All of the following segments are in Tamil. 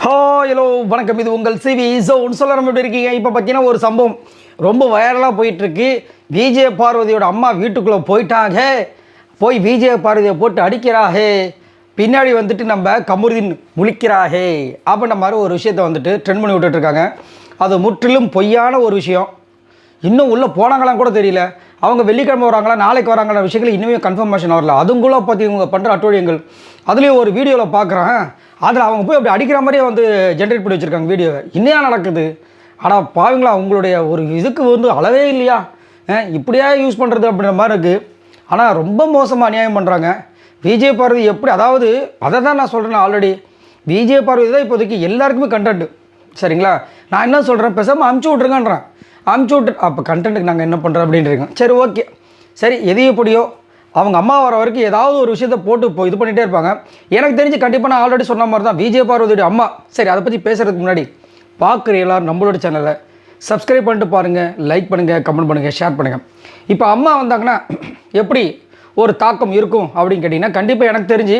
ஹலோ வணக்கம். இது உங்கள் சிவி ஜோன். சொல்ல எப்படி இருக்கீங்க? இப்போ பார்த்தீங்கன்னா ஒரு சம்பவம் ரொம்ப வைரலாக போயிட்டுருக்கு. விஜய பார்வதியோட அம்மா வீட்டுக்குள்ளே போயிட்டாங்க. போய் விஜய பார்வதியை போட்டு அடிக்கிறாக. பின்னாடி வந்துட்டு நம்ம கமருதீன் முழிக்கிறாக அப்படின்ற மாதிரி ஒரு விஷயத்தை வந்துட்டு ட்ரெண்ட் பண்ணி விட்டுட்ருக்காங்க. அது முற்றிலும் பொய்யான ஒரு விஷயம். இன்னும் உள்ளே போனாங்களாம் கூட தெரியல. அவங்க வெள்ளிக்கிழமை வராங்களா நாளைக்கு வராங்களா விஷயங்கள் இன்னுமே கன்ஃபர்மேஷன் வரல. அதுவும் கூட பார்த்து இவங்க பண்ணுற அட்டோழியங்கள். அதுலேயும் ஒரு வீடியோவில் பார்க்குறேன். அதில் அவங்க போய் அப்படி அடிக்கிற மாதிரியே வந்து ஜென்ரேட் பண்ணி வச்சுருக்காங்க வீடியோவை. இன்னையா நடக்குது? ஆனால் பாவங்களா உங்களுடைய ஒரு இதுக்கு வந்து அளவே இல்லையா? இப்படியா யூஸ் பண்ணுறது அப்படின்ற மாதிரி இருக்குது. ஆனால் ரொம்ப மோசமாக அநியாயம் பண்ணுறாங்க. விஜய பார்வதி எப்படி, அதாவது அதை தான் நான் சொல்கிறேன். ஆல்ரெடி விஜய பார்வதி தான் இப்போதைக்கு எல்லாருக்குமே கண்டென்ட்டு. சரிங்களா? நான் என்ன சொல்கிறேன், பேசாமல் அமுச்சு விட்ருங்கன்றேன். அமுச்சு விட்டு அப்போ கண்டென்ட்டுக்கு நாங்கள் என்ன பண்ணுறோம் அப்படின்றீங்க. சரி, ஓகே, சரி, எது எப்படியோ அவங்க அம்மா வர வரைக்கும் ஏதாவது ஒரு விஷயத்தை போட்டு இப்போ இது பண்ணிகிட்டே இருப்பாங்க. எனக்கு தெரிஞ்சு கண்டிப்பாக நான் ஆல்ரெடி சொன்ன மாதிரி தான் விஜய பார்வதியோட அம்மா. சரி, அதை பற்றி பேசுகிறதுக்கு முன்னாடி பார்க்குற எல்லோரும் நம்மளோட சேனலை சப்ஸ்கிரைப் பண்ணிட்டு பாருங்கள், லைக் பண்ணுங்கள், கமெண்ட் பண்ணுங்கள், ஷேர் பண்ணுங்கள். இப்போ அம்மா வந்தாங்கன்னா எப்படி ஒரு தாக்கம் இருக்கும் அப்படின்னு கேட்டிங்கன்னா, கண்டிப்பாக எனக்கு தெரிஞ்சு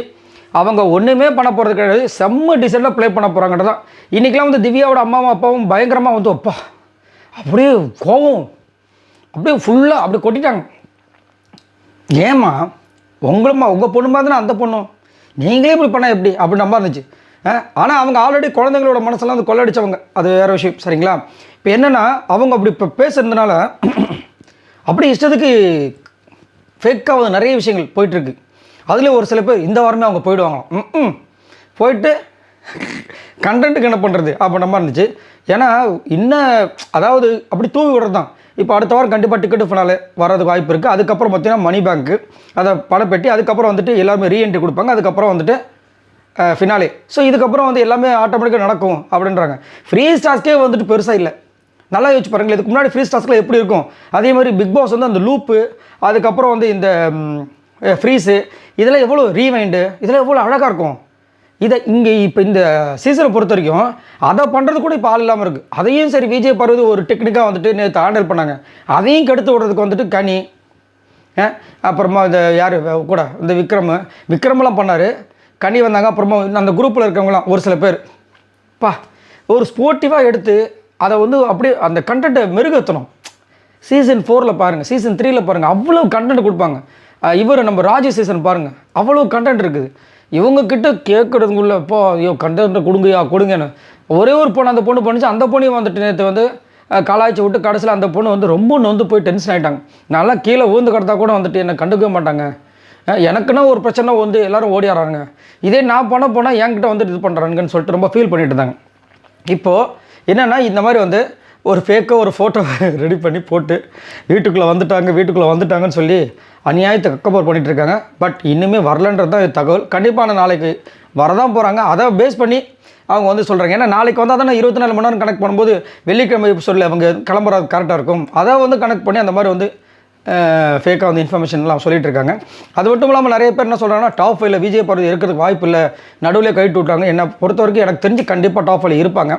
அவங்க ஒன்றுமே பண்ண போகிறது கிடையாது. செம்ம டிசைனில் ப்ளே பண்ண போகிறாங்கன்றது தான். இன்றைக்கெலாம் வந்து திவ்யாவோட அம்மாவும் அப்பாவும் பயங்கரமாக வந்து அப்பா அப்படியே கோவம் அப்படியே ஃபுல்லாக அப்படி கொட்டிட்டாங்க. ஏம்மா உங்களும்மா உங்கள் பொண்ணு மாதிரி தானே அந்த பொண்ணும், நீங்களே இப்படி பண்ணால் எப்படி அப்படின்ற மாதிரி இருந்துச்சு. ஆனால் அவங்க ஆல்ரெடி குழந்தைங்களோட மனசெல்லாம் வந்து கொள்ளடிச்சவங்க, அது வேறு விஷயம். சரிங்களா? இப்போ என்னென்னா அவங்க அப்படி இப்போ பேசுறதுனால அப்படி இஷ்டத்துக்கு ஃபேக்காக நிறைய விஷயங்கள் போயிட்டுருக்கு. அதுலேயும் ஒரு சில பேர் இந்த வாரமே அவங்க போயிடுவாங்களாம். போயிட்டு கண்டென்ட்டுக்கு என்ன பண்ணுறது அப்படின்ற மாதிரி இருந்துச்சு. ஏன்னா இன்னும் அதாவது அப்படி தூவி விடுறது தான். இப்போ அடுத்த வாரம் கண்டிப்பாக டிக்கெட்டு ஃபினாலே வர்றதுக்கு வாய்ப்பு இருக்குது. அதுக்கப்புறம் பார்த்தீங்கன்னா மணி பேங்க்கு, அதை பணப்பெட்டி, அதுக்கப்புறம் வந்துட்டு எல்லாருமே ரீஎன்ட்ரி கொடுப்பாங்க, அதுக்கப்புறம் வந்துட்டு ஃபினாலே. ஸோ இதுக்கப்புறம் வந்து எல்லாமே ஆட்டோமேட்டிக்காக நடக்கும் அப்படின்றாங்க. ஃப்ரீ ஸ்டார்ஸ்க்கே வந்துட்டு பெருசாக இல்லை. நல்லா யோசிச்சு பாருங்கள், இதுக்கு முன்னாடி ஃப்ரீ ஸ்டார்ஸ்க்குலாம் எப்படி இருக்கும். அதே மாதிரி பிக் பாஸ் வந்து அந்த லூப்பு, அதுக்கப்புறம் வந்து இந்த ஃப்ரீஸு, இதெல்லாம் எவ்வளோ ரீவைண்டு, இதெல்லாம் எவ்வளோ அழகாக இருக்கும். இதை இங்கே இப்போ இந்த சீசனை பொறுத்த வரைக்கும் அதை பண்ணுறது கூட இப்போ ஆள் இல்லாமல் இருக்குது. அதையும் சரி விஜய பார்வதி ஒரு டெக்னிக்காக வந்துட்டு நேற்று ஹேண்டில் பண்ணாங்க. அதையும் கெடுத்து விடுறதுக்கு வந்துட்டு கனி, அப்புறமா இந்த யார் கூட இந்த விக்ரமெல்லாம் பண்ணார். கனி வந்தாங்க. அப்புறமா அந்த குரூப்பில் இருக்கவங்களாம் ஒரு சில பேர் ஒரு ஸ்போர்ட்டிவாக எடுத்து அதை வந்து அப்படியே அந்த கண்டென்ட்டை மெருகேற்றணும். சீசன் 4 பாருங்கள், சீசன் 3 பாருங்கள், அவ்வளோ கண்டென்ட் கொடுப்பாங்க. இவர் நம்ம ராஜ சீசன் பாருங்கள், அவ்வளோ கண்டென்ட் இருக்குது. இவங்கக்கிட்ட கேட்குறதுக்குள்ள இப்போ ஐயோ கண்டென்ட்டை கொடுங்கன்னு ஒரே ஒரு பொண்ணு அந்த பொண்ணு பண்ணிச்சு. அந்த பொண்ணையும் வந்துட்டு நேற்று வந்து கலாய்ச்சி விட்டு கடைசியில் அந்த பொண்ணு வந்து ரொம்ப நொந்து போய் டென்ஷன் ஆகிட்டாங்க. நல்லா கீழே ஊந்து கிடத்தா கூட வந்துட்டு என்னை கண்டுக்கவே மாட்டாங்க. எனக்குன்னா ஒரு பிரச்சனை வந்து எல்லோரும் ஓடியாராங்க. இதே நான் பண்ண போனால் என்கிட்ட வந்துட்டு இது பண்ணுறாங்கன்னு சொல்லிட்டு ரொம்ப ஃபீல் பண்ணிட்டு இருந்தாங்க. இப்போது என்னென்னா இந்த மாதிரி வந்து ஒரு ஃபேக்காக ஒரு ஃபோட்டோ ரெடி பண்ணி போட்டு வீட்டுக்குள்ளே வந்துட்டாங்கன்னு சொல்லி அநியாயத்தை கக்கபோர் பண்ணிகிட்ருக்காங்க. பட் இன்னுமே வரலன்றது தான் தகவல். கண்டிப்பான நாளைக்கு வரதான் போகிறாங்க. அதை பேஸ் பண்ணி அவங்க வந்து சொல்கிறாங்க. ஏன்னா நாளைக்கு வந்தால் தானே 24 மணி நேரம் கனெக்ட் பண்ணும்போது வெள்ளிக்கிழமை எபிசோடில் அவங்க கிளம்புறது கரெக்டாக இருக்கும். அதை வந்து கனெக்ட் பண்ணி அந்த மாதிரி வந்து ஃபேக்காக வந்து இன்ஃபர்மேஷன்லாம் சொல்லிட்டு இருக்காங்க. அது மட்டும் இல்லாமல் நிறைய பேர் என்ன சொல்கிறாங்கன்னா டாப் 5 விஜய பார்வதி இருக்கிறதுக்கு வாய்ப்பு இல்லை, நடுவில் கைட்டு விட்டாங்க. என்னை பொறுத்த வரைக்கும் எனக்கு தெரிஞ்சு கண்டிப்பாக டாப் 5 இருப்பாங்க.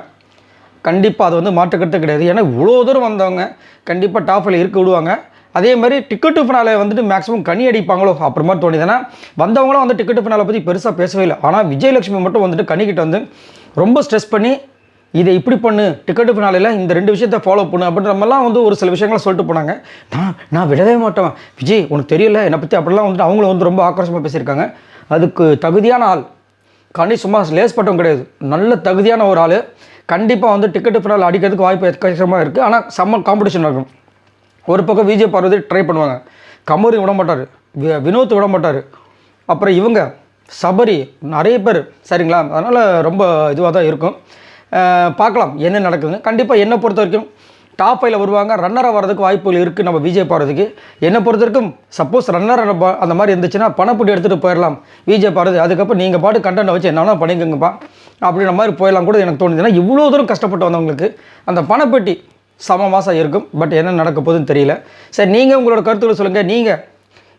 கண்டிப்பாக அது வந்து மாற்றுக்கிறது கிடையாது. ஏன்னா இவ்வளோ தூரம் வந்தவங்க கண்டிப்பாக டாப் 5 இருக்க விடுவாங்க. அதே மாதிரி டிக்கெட்டு ஃபினாலே வந்துட்டு மேக்ஸிமம் கனி அடிப்பாங்களோ அப்புறமா தோணுது. ஏன்னா வந்தவங்களும் வந்து டிக்கெட்டு ஃபினாலை பற்றி பெருசாக பேசவே இல்லை. ஆனால் விஜயலட்சுமி மட்டும் வந்துட்டு கனிக்கிட்ட வந்து ரொம்ப ஸ்ட்ரெஸ் பண்ணி இதை இப்படி பண்ணு, டிக்கெட்டு ஃபினாலையில் இந்த 2 விஷயத்தை ஃபாலோ பண்ணு அப்படின்ற மாதிரிலாம் வந்து ஒரு சில விஷயங்களை சொல்லிட்டு போனாங்க. நான் விடவே மாட்டேன் விஜய், உனக்கு தெரியல என்னை பற்றி அப்படிலாம் வந்துட்டு அவங்கள வந்து ரொம்ப ஆக்ரோஷமாக பேசியிருக்காங்க. அதுக்கு தகுதியான ஆள் கனி, சும்மா லேஸ் பட்டம் கிடையாது, நல்ல தகுதியான ஒரு ஆள். கண்டிப்பாக வந்து டிக்கெட்டு ஃபினால் அடிக்கிறதுக்கு வாய்ப்பு எக்கச்சக்கமாக இருக்குது. ஆனால் செம்ம காம்படிஷன் இருக்கும். ஒரு பக்கம் விஜய பார்வதி ட்ரை பண்ணுவாங்க, கமருதீன் விட மாட்டார், வினோத் விட மாட்டார், அப்புறம் இவங்க சபரி, நிறைய பேர். சரிங்களா? அதனால் ரொம்ப இதுவாக தான் இருக்கும். பார்க்கலாம் என்ன நடக்குதுங்க. கண்டிப்பாக என்னை பொறுத்த வரைக்கும் டாப் 5 வருவாங்க. ரன்னராக வரதுக்கு வாய்ப்புகள் இருக்குது நம்ம விஜய பார்வதிக்கு. என்னை பொறுத்த வரைக்கும் சப்போஸ் ரன்னர் அந்த மாதிரி இருந்துச்சுன்னா பணப்பட்டி எடுத்துகிட்டு போயிடலாம் விஜய பார்வதி. அதுக்கப்புறம் நீங்கள் பாட்டு கண்டென்ட் வச்சு என்ன வேணால் பண்ணிக்கோங்கப்பா அப்படின்ற மாதிரி போயிடலாம் கூட எனக்கு தோணுது. ஏன்னா இவ்வளோ தூரம் கஷ்டப்பட்டு வந்தவங்களுக்கு அந்த பணப்பெட்டி சம மாதம் இருக்கும். பட் என்ன நடக்க போகுதுன்னு தெரியல. சரி, நீங்கள் உங்களோட கருத்துக்களை சொல்லுங்கள். நீங்கள்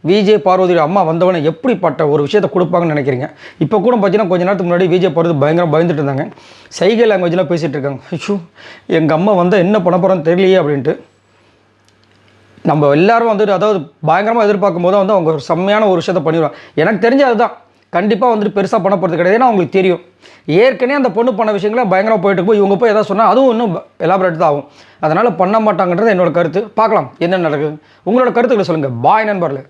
விஜய பார்வதியோட அம்மா வந்தவனை எப்படிப்பட்ட ஒரு விஷயத்தை கொடுப்பாங்கன்னு நினைக்கிறீங்க? இப்போ கூட பார்த்தீங்கன்னா கொஞ்ச நேரத்துக்கு முன்னாடி விஜய பார்வதி பயங்கரம் பயந்துட்டு இருந்தாங்க. சைகை லாங்குவேஜ்லாம் பேசிகிட்டு இருக்காங்க. ஐயோ எங்கள் அம்மா வந்தால் என்ன பண்ண போகிறோன்னு தெரியலையே அப்படின்ட்டு. நம்ம எல்லோரும் வந்துட்டு அதாவது பயங்கரமாக எதிர்பார்க்கும் போது வந்து அவங்க ஒரு செம்மையான ஒரு விஷயத்தை பண்ணிடுவாங்க. எனக்கு தெரிஞ்ச அதுதான் கண்டிப்பாக வந்துட்டு பெருசாக பண்ண போகிறது கிடையாது. ஏன்னா அவங்களுக்கு தெரியும் ஏற்கனவே அந்த பொண்ணு பண்ண விஷயங்கள பயங்கரமாக போயிட்டு போய் இவங்க போய் எதாவது சொன்னால் அதுவும் இன்னும் எலாபரேட் தான் ஆகும். அதனால் பண்ண மாட்டாங்கன்றது என்னோட கருத்து. பார்க்கலாம் என்ன நடக்குது. உங்களோட கருத்துக்களை சொல்லுங்கள். பாய் நண்பர்களே.